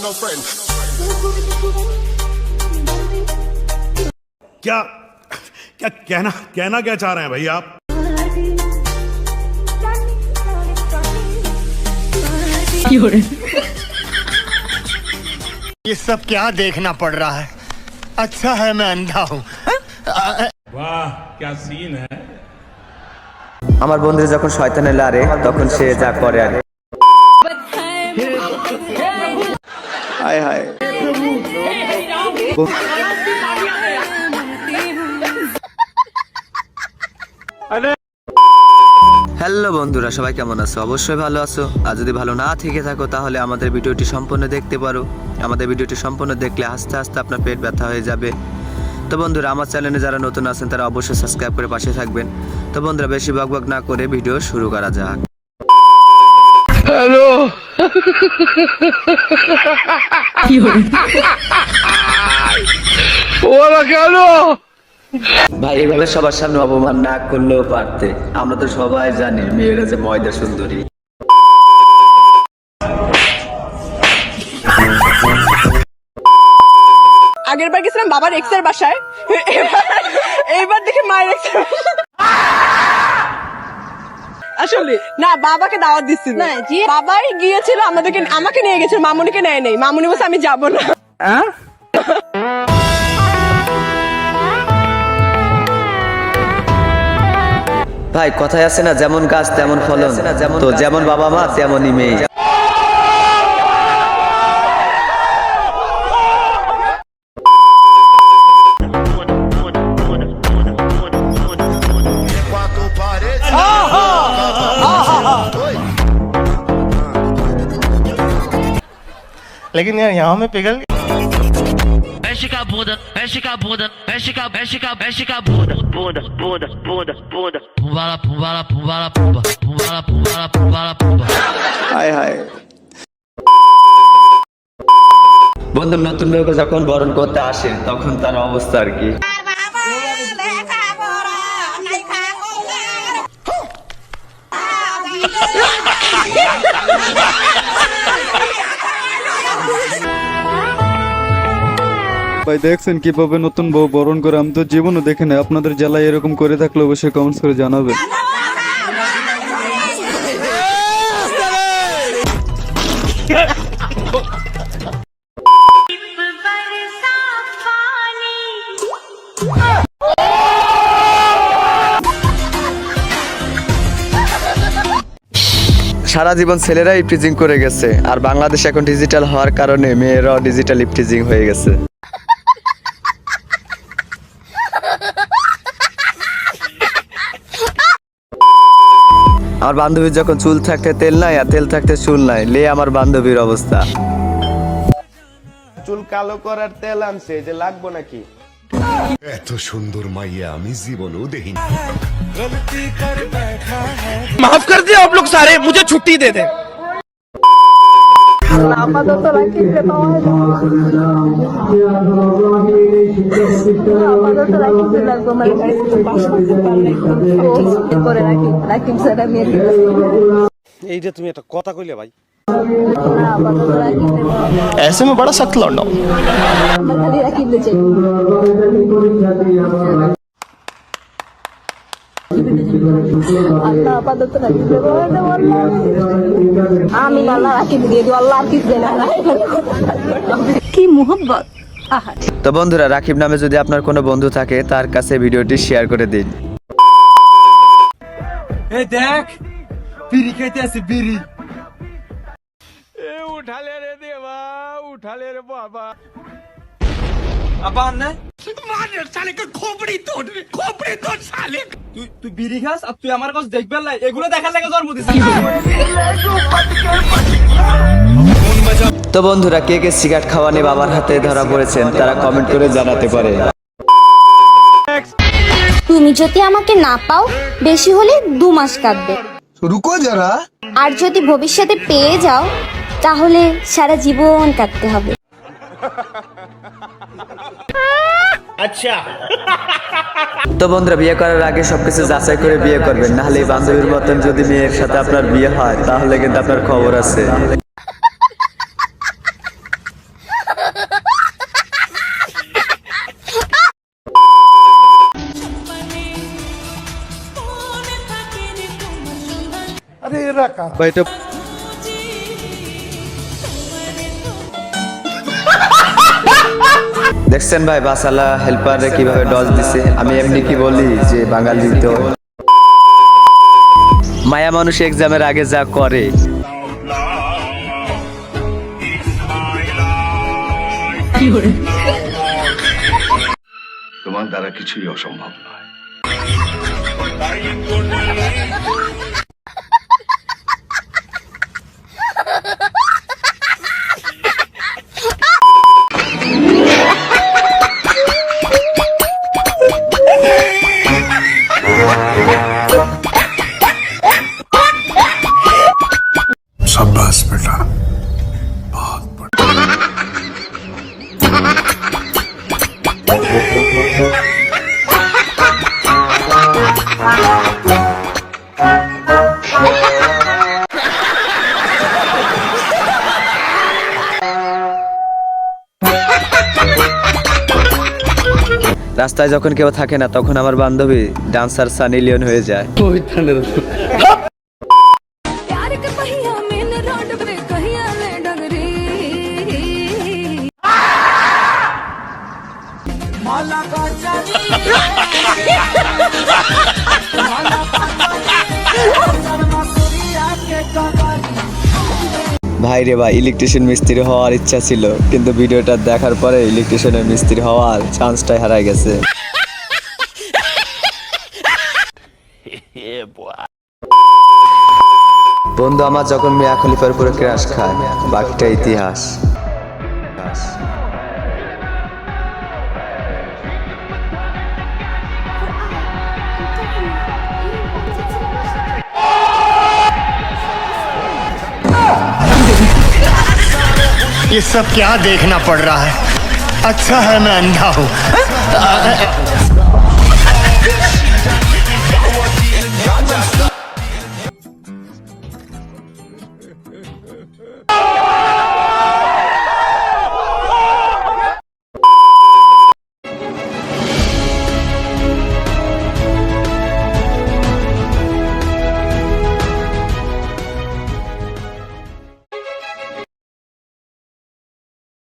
no friend. क्या क्या कहना क्या चाह रहे हैं भाई आप? ये सब क्या देखना पड़ रहा है? अच्छा है मैं अंधा हूँ। वाह क्या सीन है। আমার বন্ধু যখন শয়তানে লারে তখন সে যা করে আরে হায় হায়। হ্যালো বন্ধুরা, সবাই কেমন আছো? অবশ্যই ভালো আছো। আর যদি ভালো না থেকে থাকো তাহলে আমাদের ভিডিওটি সম্পূর্ণ দেখতে পারো। আমাদের ভিডিওটি সম্পূর্ণ দেখলে আস্তে আস্তে আপনার পেট ব্যথা হয়ে যাবে। তো বন্ধুরা, আমার চ্যানেলে যারা নতুন আছেন তারা অবশ্যই সাবস্ক্রাইব করে পাশে থাকবেন। তো বন্ধুরা, বেশি বকবক না করে ভিডিও শুরু করা যাক। হ্যালো ওরা কেন ভাই এভাবে সবার সামনে অপমান না করলেও পারতে। আমরা তো সবাই জানি মেয়েরা যে ময়দা সুন্দরী। আগের বার গেছিলাম বাবার এক্সের বাসায়, এইবার দেখে মায়ের এক্সের আসলে না বাবাকে দাওয়াত দিচ্ছিল না, বাবাই গিয়েছিল আমাকে নিয়ে গেছিল, মামুনিকে নেয় নেই। মামুনি বলছে আমি যাবো না। ভাই কথায় আছে না, যেমন গাছ তেমন ফলন, তো যেমন বাবা মা তেমনই মেয়ে। लेकिन यार यहाँ में पिघल Mexe com a bunda, mexe com a bunda, mexe com a bunda, bunda. Pumbala, pumbala, pumbala, pumba, pumbala, pumbala, pumbala, pumba. হায় হায়। বন্ধু নতুন লোক যখন বরণ করতে আসে তখন তার অবস্থা আর কি। ভাই দেখছেন কিভাবে নতুন বউ বরণ করে? আমি তো জীবনও দেখে নাই। আপনাদের জেলায় এরকম করে থাকলে অবশ্যই কমেন্টস করে জানাবেন। সারা জীবন ছেলেরা ইফটিজিং করে গেছে, আর বাংলাদেশ এখন ডিজিটাল হওয়ার কারণে মেয়েরাও ডিজিটাল ইফটিজিং হয়ে গেছে। আমার বান্ধবীর যখন চুল থাকতে তেল নাই আর তেল থাকতে চুল নাই, লে আমার বান্ধবীর অবস্থা। চুল কালো করার তেল আনছে, যে লাগবো নাকি? এত সুন্দর মাইয়া আমি জীবনেও দেখিনি। माफ कर दिया आप लोग सारे, मुझे छुट्टी दे दे। এইটা তুমি একটা কথা কইলে ভাই। ऐसे में बड़ा सख्त लौंडा हूं। কি মোহব্বত। তো বন্ধুরা, রাকিব নামে যদি আপনার কোনো বন্ধু থাকে তার কাছে ভিডিওটি শেয়ার করে দিন। এই দেখ বিড়ি খাইতে আছে, বিড়ি। উঠালে রে দেবা, উঠালে রে বাবা। আবার না साले का खोपड़ी तोड़ साले। তুই বিড়ি খাস আর তুই আমার কাছে দেখবে না, এগুলো দেখার লাগে জন্ম দিছিস। তো বন্ধুরা, কে কে সিগারেট খাওয়া নিয়ে বাবার হাতে ধরা পড়েছেন তারা কমেন্ট করে জানাতে পারে। তুমি যদি আমাকে না পাও বেশি হলে 2 মাস কাটবে। रुको जरा। আর যদি ভবিষ্যতে পেয়ে যাও তাহলে সারা জীবন কাটতে হবে। अच्छा। তো বন্ধুরা, বিয়ে করার আগে সবকিছু যাচাই করে বিয়ে করবেন, নাহলে বান্ধবীর মতন যদি মেয়ের সাথে আপনার বিয়ে হয় তাহলে কিন্তু আপনার খবর আছে। ভাই এটা দেখছেন ভাই বাসালা হেল্পারে কিভাবে ডজ দিছে। আমি এমনি কি বলি যে বাঙালি তো মায়া মানুষ এক্সামের আগে যা করে। তোমার দ্বারা কিছুই অসম্ভব নয়। शाबाश बेटा। রাস্তায় যখন কেউ থাকে না তখন আমার বান্ধবী ডান্সার সানি লিওন হয়ে যায়। ভাই রে ভাই, ইলেকট্রিশিয়ান মিস্ত্রি হওয়ার ইচ্ছা ছিল, কিন্তু ভিডিওটা দেখার পরে ইলেকট্রিশিয়ানের মিস্ত্রি হওয়ার চান্সটাই হারাই গেছে। বন্ধু আমার যখন মিয়া খলিফার উপরে ক্র্যাশ খায়, বাকিটা ইতিহাস। ये सब क्या देखना पड़ रहा है। अच्छा है मैं अंधा हूँ।